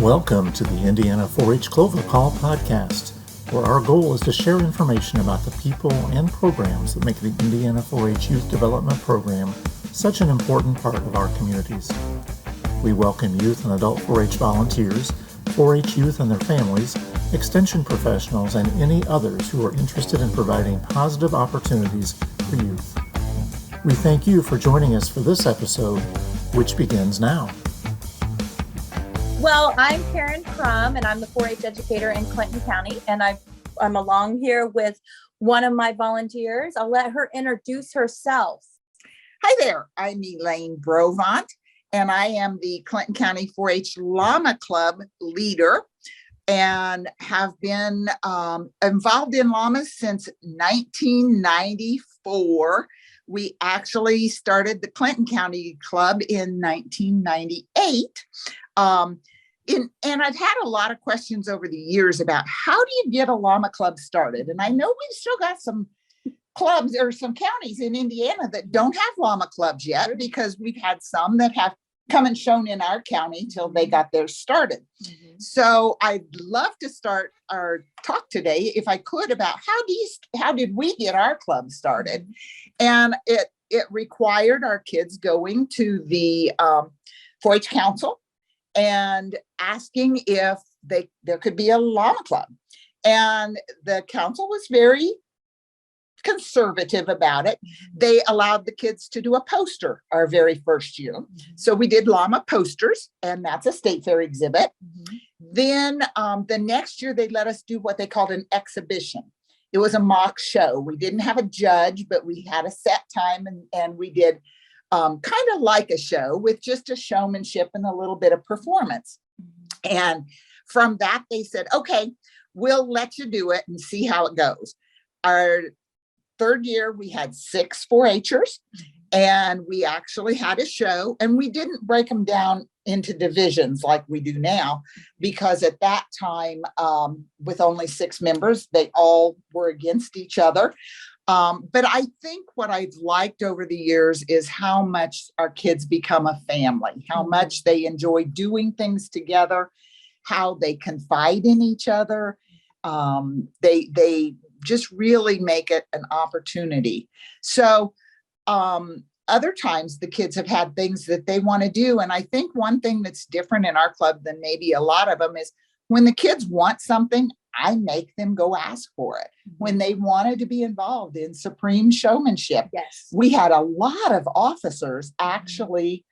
Welcome to the Indiana 4-H Clover Call podcast, where our goal is to share information about the people and programs that make the Indiana 4-H Youth Development Program such an important part of our communities. We welcome youth and adult 4-H volunteers, 4-H youth and their families, extension professionals, and any others who are interested in providing positive opportunities for youth. We thank you for joining us for this episode, which begins now. Well, I'm Caren Crum, and I'm the 4-H educator in Clinton County, and I'm along here with one of my volunteers. I'll let her introduce herself. Hi there, I'm Elaine Brovont, and I am the Clinton County 4-H Lama Club Leader and have been involved in Lamas since 1994. We actually started the Clinton County Club in 1998. And I've had a lot of questions over the years about how do you get a Lama Club started? And I know we've still got some clubs or some counties in Indiana that don't have Lama Clubs yet, because we've had some that have come and shown in our county till they got theirs started. Mm-hmm. So I'd love to start our talk today, if I could, about how did we get our club started? And it required our kids going to the 4-H council and asking if there could be a Lama Club. And the council was very conservative about it. They allowed the kids to do a poster our very first year. So we did Lama posters, and that's a state fair exhibit. Then the next year they let us do what they called an exhibition. It was a mock show. We didn't have a judge, but we had a set time, and we did kind of like a show with just a showmanship and a little bit of performance. And from that, they said, okay, we'll let you do it and see how it goes. Our third year, we had 6 4-Hers, and we actually had a show, and we didn't break them down into divisions like we do now, because at that time, with only 6 members, they all were against each other. But I think what I've liked over the years is how much our kids become a family, how much they enjoy doing things together, how they confide in each other. They just really make it an opportunity. So other times the kids have had things that they want to do. And I think one thing that's different in our club than maybe a lot of them is when the kids want something, I make them go ask for it. When they wanted to be involved in supreme showmanship, yes, we had a lot of officers actually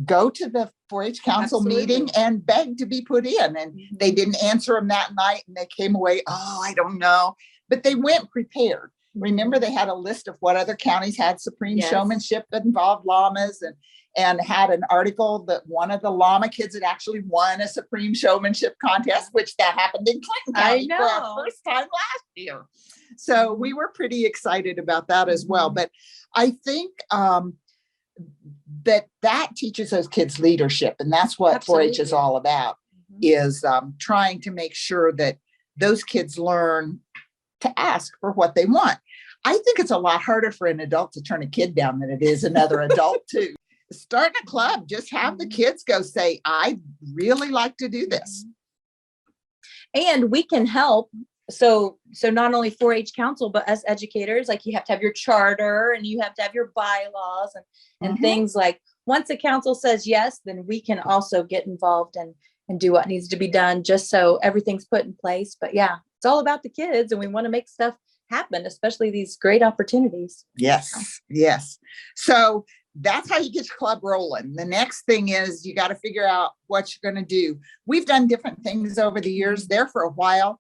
go to the 4-H council meeting and beg to be put in. And they didn't answer them that night, and they came away, oh, I don't know. But they went prepared. Remember, they had a list of what other counties had supreme showmanship that involved llamas, and had an article that one of the Lama kids had actually won a supreme showmanship contest, which that happened in Clinton County for our first time last year. So we were pretty excited about that as well. But I think that teaches those kids leadership. And that's what 4-H is all about, is trying to make sure that those kids learn to ask for what they want. I think it's a lot harder for an adult to turn a kid down than it is another adult too. Start a club, just have the kids go say, I really like to do this. And we can help. So not only 4-H council, but as educators, like you have to have your charter and you have to have your bylaws and things like, once the council says yes, then we can also get involved and do what needs to be done, just so everything's put in place. But yeah, it's all about the kids, and we want to make stuff happen, especially these great opportunities. Yes. So that's how you get your club rolling. The next thing is you got to figure out what you're going to do. We've done different things over the years. There for a while,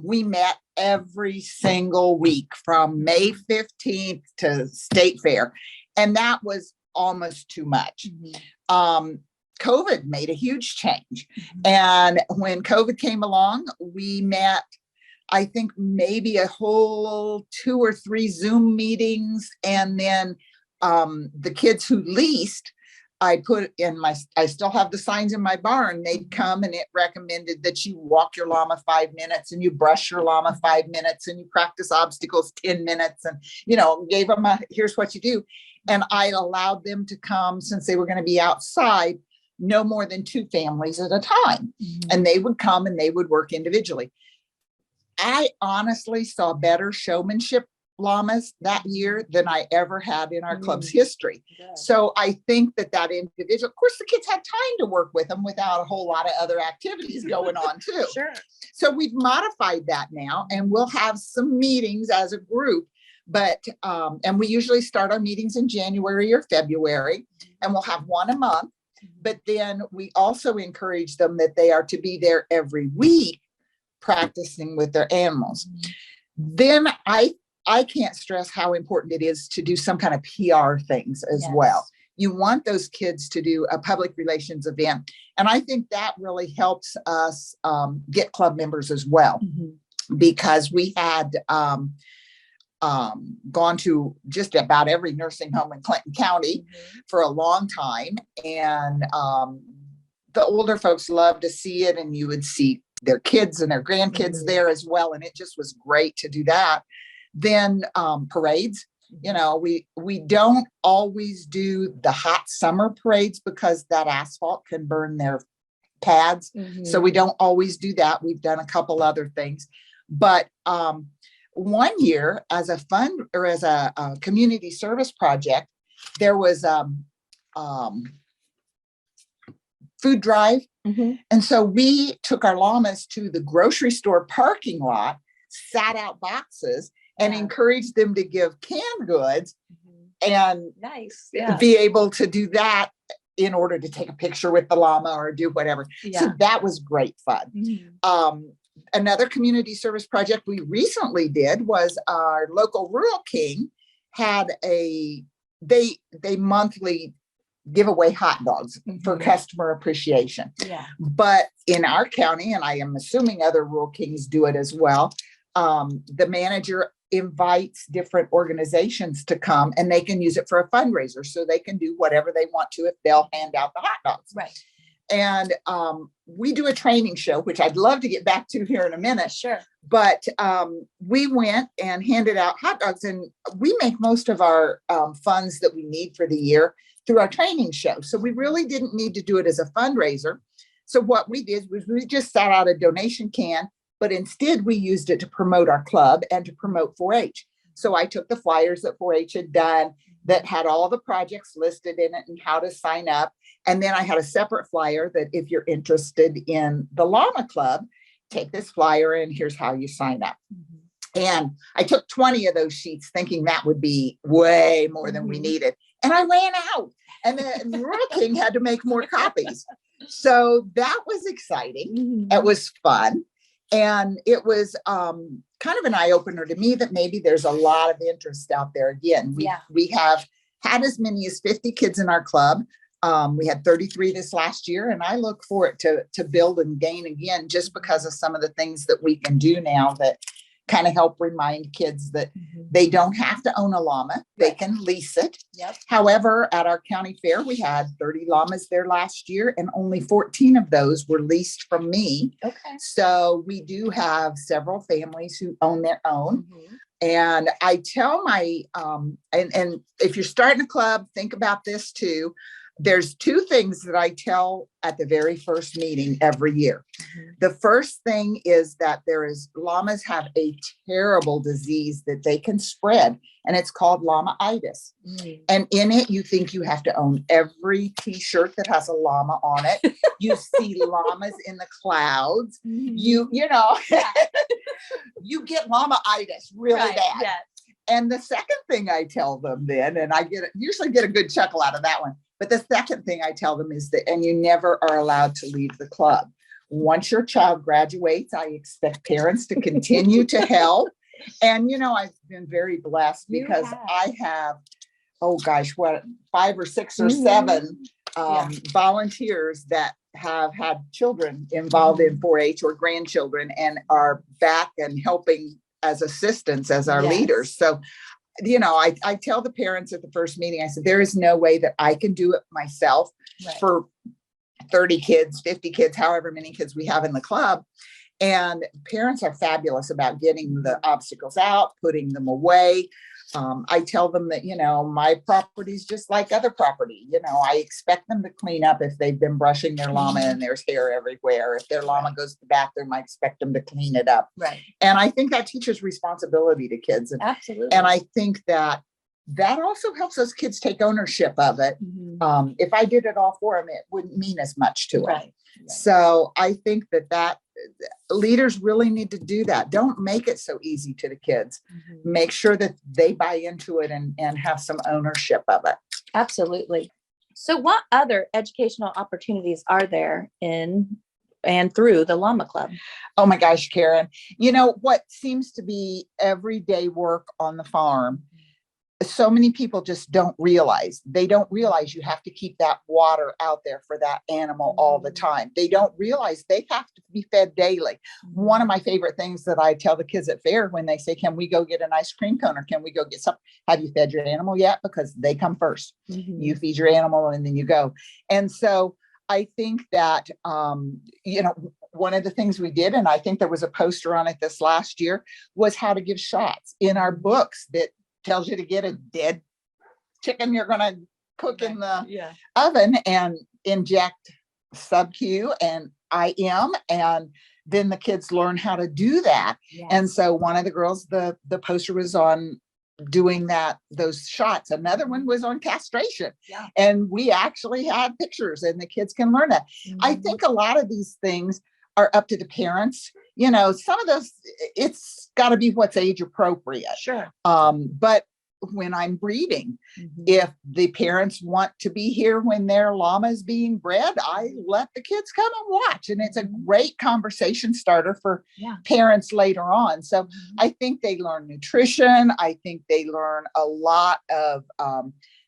we met every single week from May 15th to State Fair. And that was almost too much. COVID made a huge change. And when COVID came along, we met, I think, maybe a whole 2 or 3 Zoom meetings. And then the kids who leased, I still have the signs in my barn. They'd come, and it recommended that you walk your llama 5 minutes, and you brush your llama 5 minutes, and you practice obstacles 10 minutes, and, gave them here's what you do. And I allowed them to come, since they were going to be outside, no more than 2 families at a time. And they would come and they would work individually. I honestly saw better showmanship llamas that year than I ever had in our club's history. So I think that individual, of course, the kids had time to work with them without a whole lot of other activities going on too. Sure. So we've modified that now, and we'll have some meetings as a group, but, and we usually start our meetings in January or February, and we'll have one a month. But then we also encourage them that they are to be there every week practicing with their animals. Then I can't stress how important it is to do some kind of PR things as well. You want those kids to do a public relations event. And I think that really helps us get club members as well, because we had gone to just about every nursing home in Clinton County for a long time. And the older folks love to see it, and you would see their kids and their grandkids there as well. And it just was great to do that. Then parades, you know, we don't always do the hot summer parades because that asphalt can burn their pads. So we don't always do that. We've done a couple other things. But one year, as a fund or as a community service project, there was food drive. And so we took our llamas to the grocery store parking lot, sat out boxes, and encouraged them to give canned goods and be able to do that in order to take a picture with the llama or do whatever. So that was great fun. Another community service project we recently did was our local Rural King had they monthly give away hot dogs for customer appreciation. But in our county, and I am assuming other Rural Kings do it as well, the manager invites different organizations to come, and they can use it for a fundraiser. So they can do whatever they want to if they'll hand out the hot dogs. And we do a training show, which I'd love to get back to here in a minute. But we went and handed out hot dogs, and we make most of our funds that we need for the year through our training show. So we really didn't need to do it as a fundraiser. So what we did was we just sat out a donation can, but instead we used it to promote our club and to promote 4-H. So I took the flyers that 4-H had done that had all the projects listed in it and how to sign up. And then I had a separate flyer that if you're interested in the Lama Club, take this flyer and here's how you sign up. And I took 20 of those sheets thinking that would be way more than we needed. And I ran out, and the Rural King had to make more copies. So that was exciting. It was fun. And it was kind of an eye opener to me that maybe there's a lot of interest out there. Again, we have had as many as 50 kids in our club. We had 33 this last year, and I look for it to build and gain again, just because of some of the things that we can do now that kind of help remind kids that they don't have to own a llama. They can lease it. However, at our county fair, we had 30 llamas there last year, and only 14 of those were leased from me. So we do have several families who own their own. And I tell my, and if you're starting a club, think about this too. There's 2 things that I tell at the very first meeting every year. The first thing is that llamas have a terrible disease that they can spread, and it's called llama-itis. And in it, you think you have to own every t-shirt that has a llama on it. You see llamas in the clouds. You know, you get llama-itis really bad. And the second thing I tell them then, and I usually get a good chuckle out of that one, but the second thing I tell them is that, and you never are allowed to leave the club. Once your child graduates, I expect parents to continue to help. And, you know, I've been very blessed because I have, 5 or 6 or 7 volunteers that have had children involved in 4-H or grandchildren and are back and helping as assistants, as our leaders. So, you know, I tell the parents at the first meeting, I said, there is no way that I can do it myself for 30 kids, 50 kids, however many kids we have in the club. And parents are fabulous about getting the obstacles out, putting them away. I tell them that, my property is just like other property. I expect them to clean up if they've been brushing their llama and there's hair everywhere. If their llama goes to the bathroom, I expect them to clean it up. Right. And I think that teaches responsibility to kids. Absolutely. And I think that also helps those kids take ownership of it. If I did it all for them, it wouldn't mean as much to them. Right. So I think that leaders really need to do that. Don't make it so easy to the kids. Make sure that they buy into it and have some ownership of it. Absolutely. So what other educational opportunities are there in and through the Lama Club? Oh my gosh, Caren, what seems to be everyday work on the farm, so many people just don't realize. They don't realize you have to keep that water out there for that animal all the time. They don't realize they have to be fed daily. One of my favorite things that I tell the kids at fair when they say, can we go get an ice cream cone or can we go get something? Have you fed your animal yet? Because they come first. You feed your animal and then you go. And so I think that, one of the things we did, and I think there was a poster on it this last year, was how to give shots in our books that tells you to get a dead chicken you're going to cook in the oven and inject sub-Q and IM, and then the kids learn how to do that. And so one of the girls, the poster was on doing those shots. Another one was on castration. And we actually had pictures and the kids can learn that. I think a lot of these things are up to the parents. Some of those, it's got to be what's age appropriate. Sure. But when I'm breeding, if the parents want to be here when their llama is being bred, I let the kids come and watch. And it's a great conversation starter for parents later on. So I think they learn nutrition. I think they learn a lot of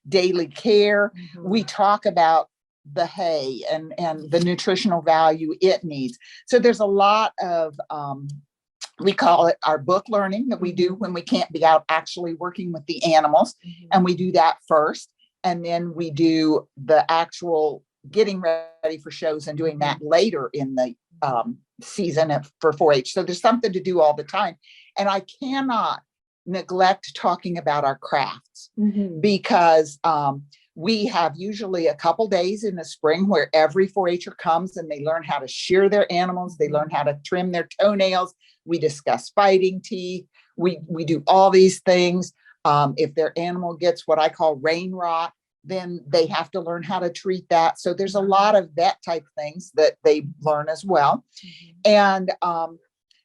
daily care. We talk about the hay and the nutritional value it needs. So there's a lot of, we call it our book learning that we do when we can't be out actually working with the animals. And we do that first. And then we do the actual getting ready for shows and doing that later in the season for 4-H. So there's something to do all the time. And I cannot neglect talking about our crafts because we have usually a couple days in the spring where every 4-H'er comes and they learn how to shear their animals. They learn how to trim their toenails. We discuss fighting teeth. We do all these things. If their animal gets what I call rain rot, then they have to learn how to treat that. So there's a lot of vet type things that they learn as well. And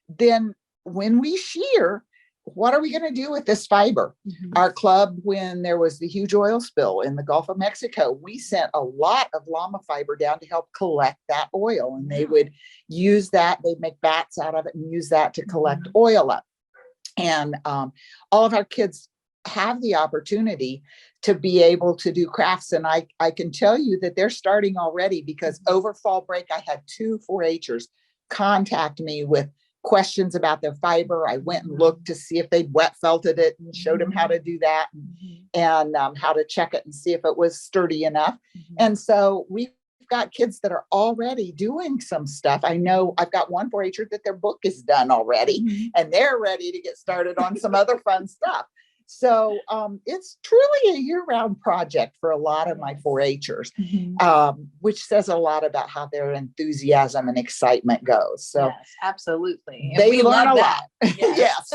then when we shear, what are we going to do with this fiber? Our club, when there was the huge oil spill in the Gulf of Mexico, we sent a lot of llama fiber down to help collect that oil. And they would use that. They'd make bats out of it and use that to collect oil up. And all of our kids have the opportunity to be able to do crafts. And I can tell you that they're starting already, because over fall break, I had 2 4-H'ers contact me with questions about their fiber. I went and looked to see if they'd wet felted it and showed them how to do that and how to check it and see if it was sturdy enough. And so we've got kids that are already doing some stuff. I know I've got one 4-H'er that their book is done already and they're ready to get started on some other fun stuff. So it's truly a year-round project for a lot of my 4-H'ers, which says a lot about how their enthusiasm and excitement goes. So yes, absolutely. And they we learn love a that. lot. Yes.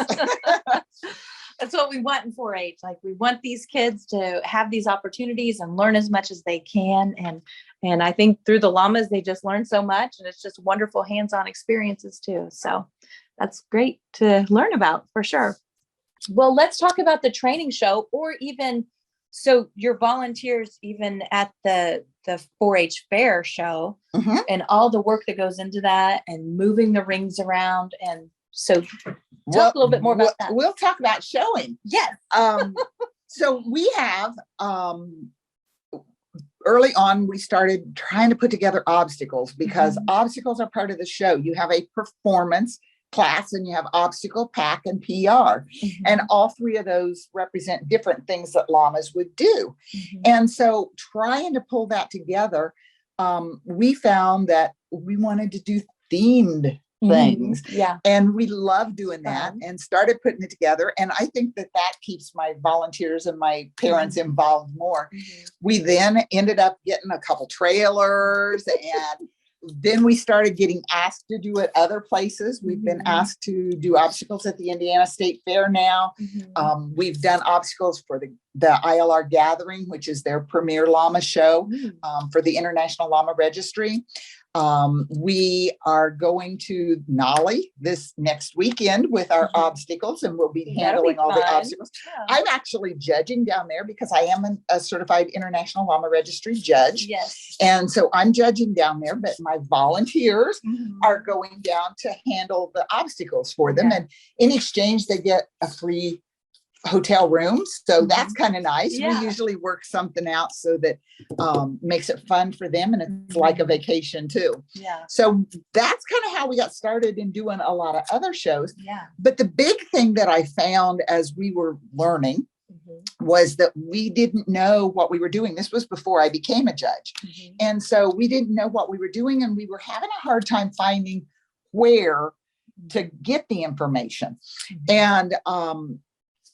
That's what we want in 4-H. Like, we want these kids to have these opportunities and learn as much as they can. And I think through the llamas, they just learn so much, and it's just wonderful hands-on experiences too. So that's great to learn about for sure. Well, let's talk about the training show, or even, so your volunteers, even at the 4-H fair show and all the work that goes into that and moving the rings around. And so talk a little bit more about that. We'll talk about showing. Yes. So we have, early on, we started trying to put together obstacles, because obstacles are part of the show. You have a performance class and you have obstacle, pack, and PR. And all 3 of those represent different things that llamas would do. And so trying to pull that together, we found that we wanted to do themed things. Yeah. And we love doing that Fun. and started putting it together. And I think that keeps my volunteers and my parents involved more. We then ended up getting a couple trailers, and then we started getting asked to do it other places. We've been asked to do obstacles at the Indiana State Fair now. We've done obstacles for the ILR Gathering, which is their premier llama show, for the International Llama Registry. We are going to Nolly this next weekend with our obstacles, and we'll be handling all the obstacles. Yeah. I'm actually judging down there because I am a certified International Llama Registry judge. Yes. And so I'm judging down there, but my volunteers are going down to handle the obstacles for them. And in exchange, they get a free hotel rooms. So that's kind of nice. We usually work something out so that makes it fun for them, and it's like a vacation too. Yeah. So that's kind of how we got started in doing a lot of other shows. Yeah. But the big thing that I found as we were learning was that we didn't know what we were doing. This was before I became a judge. And so we didn't know what we were doing, and we were having a hard time finding where to get the information. And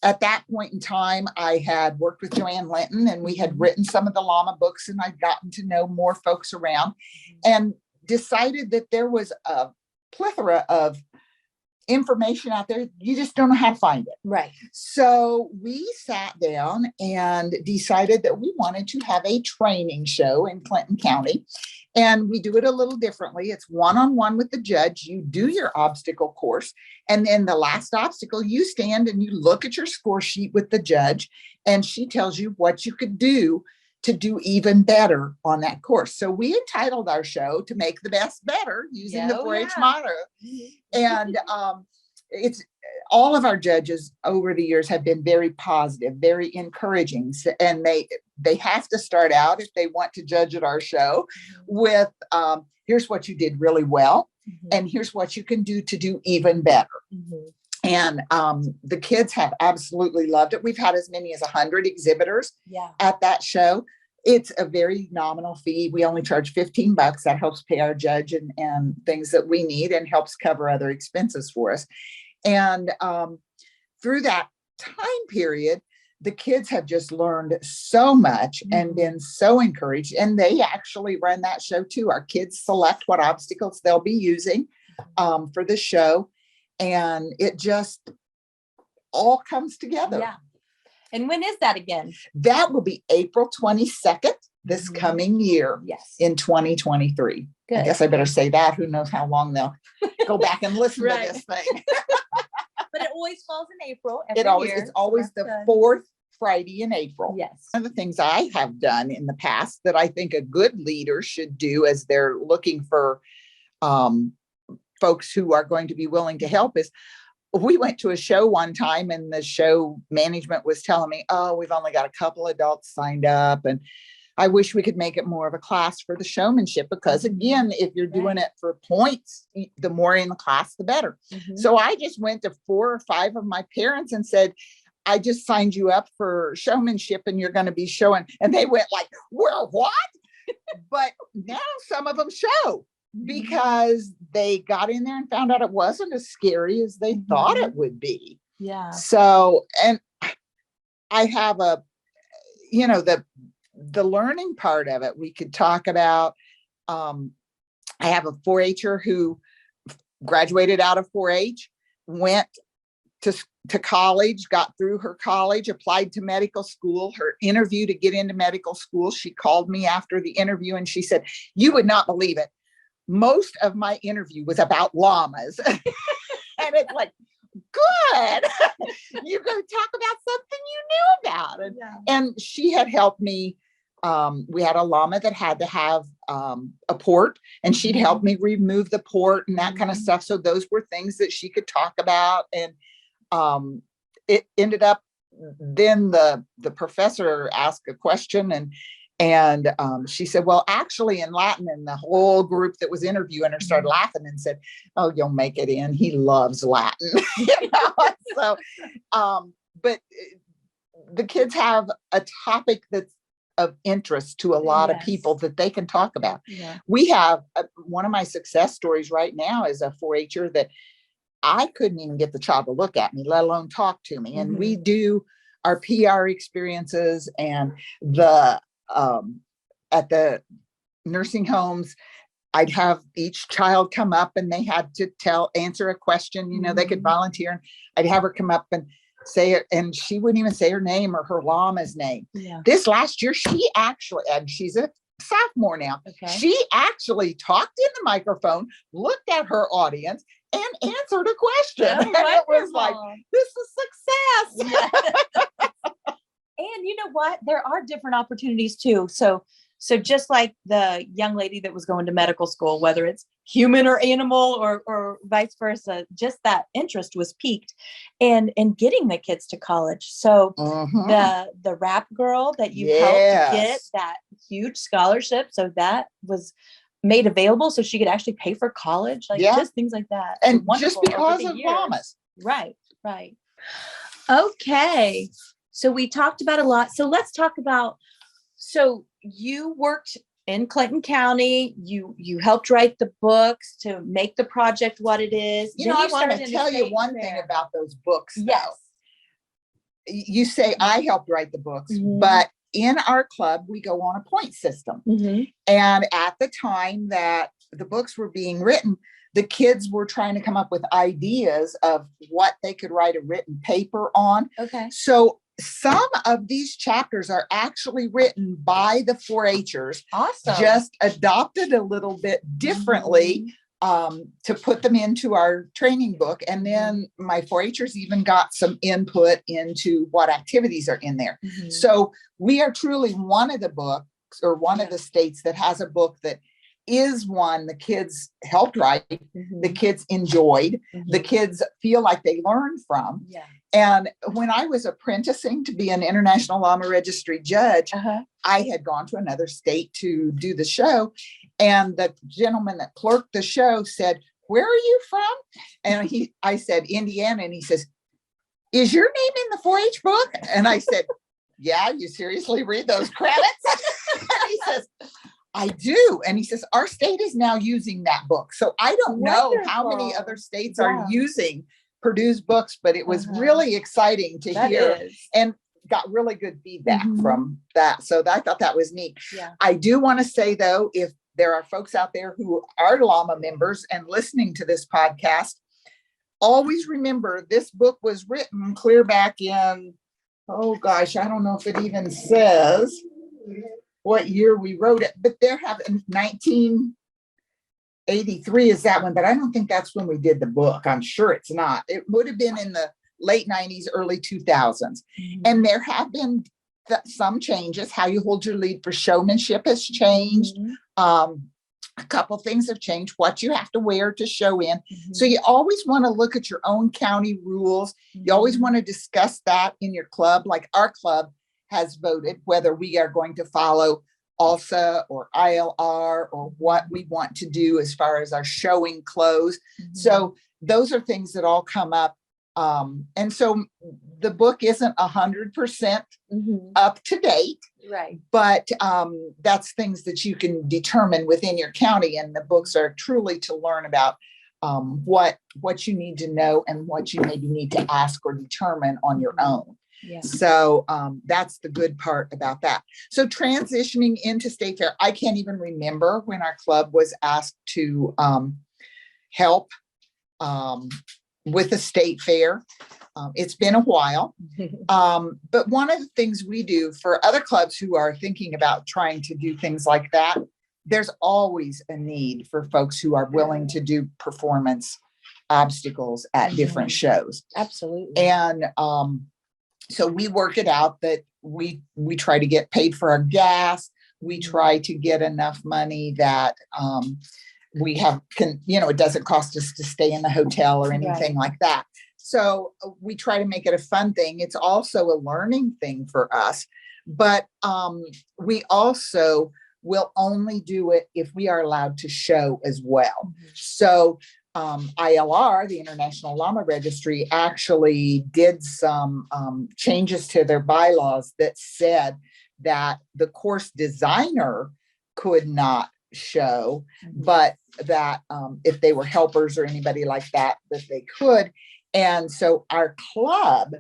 at that point in time, I had worked with Joanne Linton, and we had written some of the llama books, and I'd gotten to know more folks around, and decided that there was a plethora of information out there. You just don't know how to find it. Right. So we sat down and decided that we wanted to have a training show in Clinton County. And we do it a little differently. It's one-on-one with the judge. You do your obstacle course. And then the last obstacle, you stand and you look at your score sheet with the judge, and she tells you what you could do to do even better on that course. So we entitled our show to Make the Best Better, using the 4-H motto. And it's all of our judges over the years have been very positive, very encouraging. And they have to start out, if they want to judge at our show, with here's what you did really well, and here's what you can do to do even better. And the kids have absolutely loved it. We've had as many as 100 exhibitors at that show. It's a very nominal fee. We only charge $15. That helps pay our judge and things that we need, and helps cover other expenses for us. And through that time period, the kids have just learned so much and been so encouraged. And they actually run that show too. Our kids select what obstacles they'll be using for the show. And it just all comes together. Yeah. And when is that again? That will be April 22nd this coming year. Yes. In 2023. Good. I guess I better say that. Who knows how long they'll go back and listen to this thing. But it always falls in April. It's always the fourth Friday in April. Yes. One of the things I have done in the past that I think a good leader should do as they're looking for folks who are going to be willing to help is, we went to a show one time, and the show management was telling me, oh, we've only got a couple adults signed up, and I wish we could make it more of a class for the showmanship, because again, if you're doing it for points, the more in the class, the better. So I just went to 4 or 5 of my parents and said, I just signed you up for showmanship, and you're going to be showing. And they went like, well, what? But now some of them show, because they got in there and found out it wasn't as scary as they thought it would be. Yeah. So, and I have the learning part of it, we could talk about. I have a 4-H'er who graduated out of 4-H, went to college, got through her college, applied to medical school, her interview to get into medical school. She called me after the interview and she said, you would not believe it. Most of my interview was about llamas. And it's like, good. You're going to talk about something you knew about. And she had helped me. We had a llama that had to have a port, and she'd help me remove the port and that kind of stuff. So those were things that she could talk about. And it ended up, then the professor asked a question, and she said, well, actually in Latin, and the whole group that was interviewing her started laughing and said, oh, you'll make it in. He loves Latin. So, but the kids have a topic that's of interest to a lot of Yes. people that they can talk about. Yeah. We have one of my success stories right now is a 4-H'er that I couldn't even get the child to look at me, let alone talk to me. And we do our PR experiences and the at the nursing homes. I'd have each child come up and they had to answer a question, you know, they could volunteer. And I'd have her come up and say it, and she wouldn't even say her name or her Lama's name. Yeah. This last year, she actually, and she's a sophomore now, she actually talked in the microphone, looked at her audience, and answered a question. Oh, and it was like, this is success. Yeah. And you know what? There are different opportunities too. So just like the young lady that was going to medical school, whether it's human or animal or vice versa, just that interest was piqued and getting the kids to college. So the rap girl that you helped get that huge scholarship, so that was made available so she could actually pay for college, like just things like that. And just because of Lamas. Right. Okay. So we talked about a lot. So let's talk about, so you worked in Clinton County. You helped write the books to make the project what it is. You know, I want to tell you one thing about those books. Though. Yes. You say I helped write the books, but in our club, we go on a point system. And at the time that the books were being written, the kids were trying to come up with ideas of what they could write a written paper on. Okay. So some of these chapters are actually written by the 4-H'ers. Awesome. Just adopted a little bit differently to put them into our training book. And then my 4-H'ers even got some input into what activities are in there. So we are truly one of the books or one of the states that has a book that is one the kids helped write, the kids enjoyed, the kids feel like they learned from. Yeah. And when I was apprenticing to be an International Lama Registry judge, I had gone to another state to do the show. And the gentleman that clerked the show said, "Where are you from?" And I said, "Indiana." And he says, "Is your name in the 4-H book?" And I said, "Yeah, you seriously read those credits?" And he says, "I do." And he says, "Our state is now using that book." So I don't know how many other states are using Purdue's books, but it was really exciting to hear and got really good feedback from that. So I thought that was neat. Yeah. I do want to say, though, if there are folks out there who are Lama members and listening to this podcast, always remember this book was written clear back in, oh gosh, I don't know if it even says what year we wrote it, but there have 1983 is that one, but I don't think that's when we did the book. I'm sure it's not. It would have been in the late 90s, early 2000s. And there have been some changes. How you hold your lead for showmanship has changed. A couple things have changed. What you have to wear to show in. So you always want to look at your own county rules. You always want to discuss that in your club. Like our club has voted whether we are going to follow ALSA or ILR or what we want to do as far as our showing clothes. So those are things that all come up. And so the book isn't 100% up to date, right? But that's things that you can determine within your county. And the books are truly to learn about what you need to know and what you maybe need to ask or determine on your own. Yeah. So that's the good part about that. So transitioning into state fair, I can't even remember when our club was asked to help with the state fair. It's been a while. But one of the things we do for other clubs who are thinking about trying to do things like that, there's always a need for folks who are willing to do performance obstacles at different shows. Absolutely. And so we work it out that we try to get paid for our gas. We try to get enough money that we have, it doesn't cost us to stay in the hotel or anything like that. So we try to make it a fun thing. It's also a learning thing for us, but we also will only do it if we are allowed to show as well. So ILR, the International Lama Registry, actually did some changes to their bylaws that said that the course designer could not show, but that if they were helpers or anybody like that, that they could. And so our club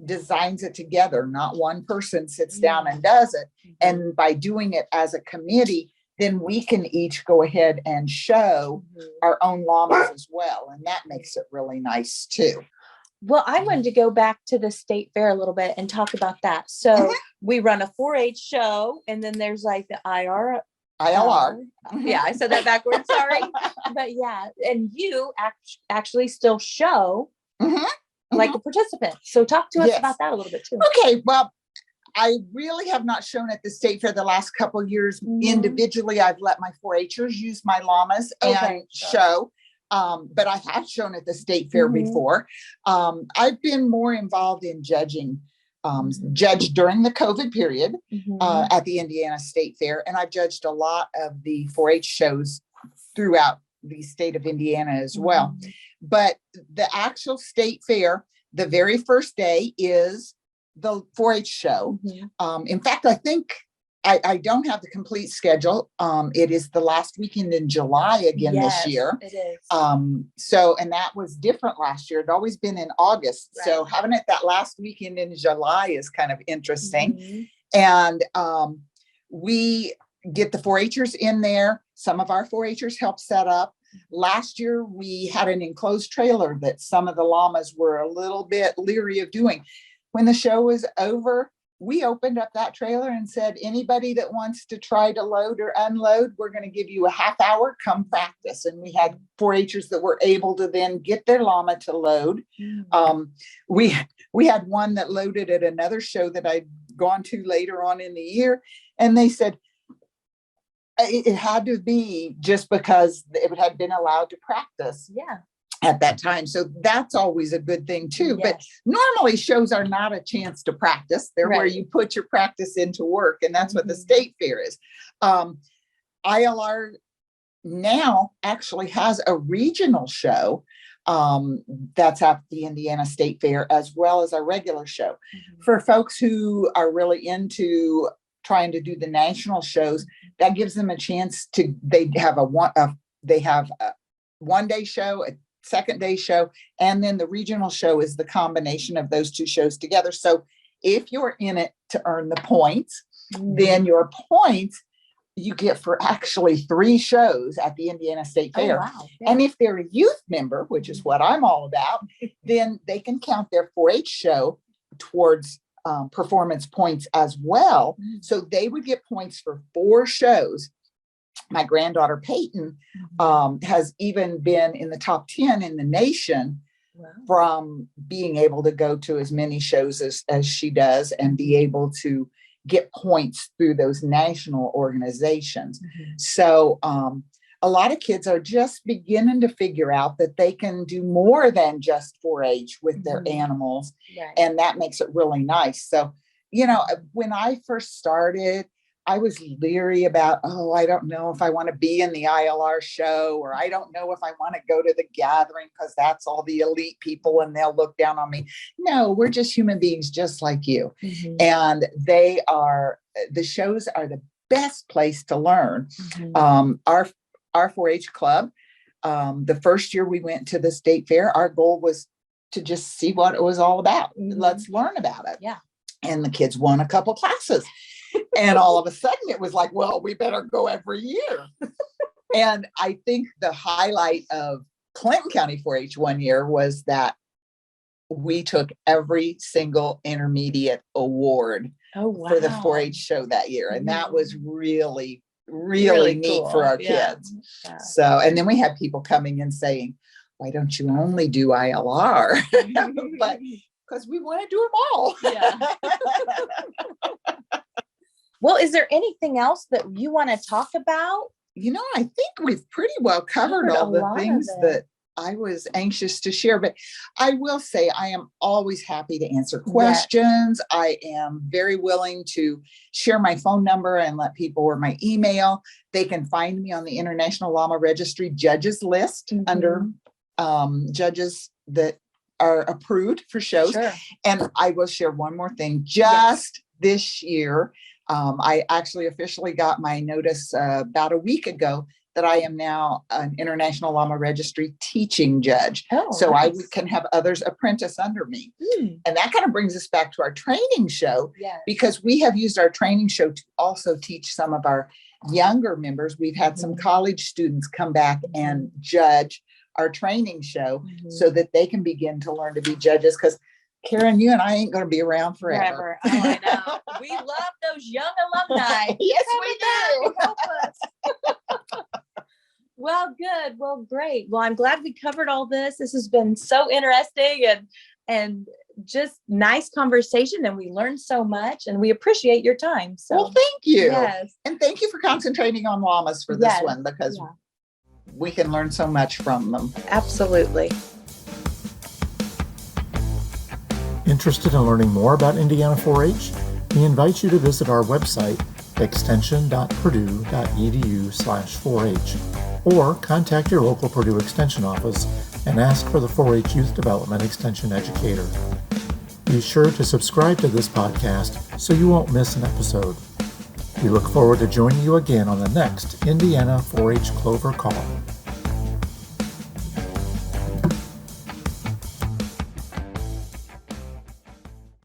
designs it together. Not one person sits down and does it. And by doing it as a committee, then we can each go ahead and show our own llamas as well. And that makes it really nice too. Well, I wanted to go back to the state fair a little bit and talk about that. So we run a 4-H show, and then there's like the ILR. Yeah, I said that backwards. Sorry. But yeah, and you actually still show like a participant. So talk to us about that a little bit too. Okay, well, I really have not shown at the state fair the last couple of years. Individually, I've let my 4-Hers use my llamas and show. But I have shown at the state fair before. I've been more involved in judging, judged during the COVID period at the Indiana State Fair. And I've judged a lot of the 4-H shows throughout the state of Indiana as well. But the actual state fair, the very first day is the 4-H show. In fact, I think I don't have the complete schedule. It is the last weekend in July again this year. It is. So, and that was different last year. It'd always been in August. Right. So having it that last weekend in July is kind of interesting. And we get the 4-Hers in there. Some of our 4-Hers help set up. Last year, we had an enclosed trailer that some of the llamas were a little bit leery of doing. When the show was over, we opened up that trailer and said, anybody that wants to try to load or unload, we're going to give you a half hour, come practice. And we had 4-Hers that were able to then get their llama to load. We had one that loaded at another show that I'd gone to later on in the year. And they said, it had to be just because it had been allowed to practice at that time. So that's always a good thing too. But normally shows are not a chance to practice. They're where you put your practice into work. And that's what the state fair is. ILR now actually has a regional show that's at the Indiana State Fair, as well as our regular show. For folks who are really into trying to do the national shows, that gives them a chance to, they have a 1-day show, a 2nd-day show, and then the regional show is the combination of those two shows together. So if you're in it to earn the points, then your points you get for actually 3 shows at the Indiana State Fair. And if they're a youth member, which is what I'm all about, then they can count their 4-H show towards performance points as well. So they would get points for 4 shows. My granddaughter Peyton has even been in the top 10 in the nation from being able to go to as many shows as she does and be able to get points through those national organizations. So a lot of kids are just beginning to figure out that they can do more than just 4-H with their animals. And that makes it really nice. So, you know, when I first started, I was leery about, I don't know if I want to be in the ILR show, or I don't know if I want to go to the gathering because that's all the elite people and they'll look down on me. No, we're just human beings just like you. And the shows are the best place to learn. Our 4-H club, the first year we went to the state fair, our goal was to just see what it was all about. Let's learn about it. And the kids won a couple classes. And all of a sudden it was like, well, we better go every year. And I think the highlight of Clinton County 4-H one year was that we took every single intermediate award for the 4-H show that year. And that was really neat cool for our kids. So, and then we had people coming and saying, why don't you only do ILR? But because we want to do them all. Well, is there anything else that you want to talk about? You know, I think we've pretty well covered all the things that I was anxious to share, but I will say I am always happy to answer questions. I am very willing to share my phone number and let people, or my email. They can find me on the International Llama Registry judges list under judges that are approved for shows. And I will share one more thing. Just this year, I actually officially got my notice about a week ago that I am now an International Lama Registry teaching judge. So nice. I can have others apprentice under me. And that kind of brings us back to our training show, because we have used our training show to also teach some of our younger members. We've had some college students come back and judge our training show so that they can begin to learn to be judges, because Caren, you and I ain't going to be around forever. Oh, I know. We love those young alumni. Yes, we do. Help us. Well, good. Well, great. Well, I'm glad we covered all this. This has been so interesting and just nice conversation. And we learned so much, and we appreciate your time. So, well, thank you. Yes. And thank you for concentrating on llamas for this one, because we can learn so much from them. Absolutely. Interested in learning more about Indiana 4-H? We invite you to visit our website, extension.purdue.edu/4H, or contact your local Purdue Extension office and ask for the 4-H Youth Development Extension Educator. Be sure to subscribe to this podcast so you won't miss an episode. We look forward to joining you again on the next Indiana 4-H Clover Call.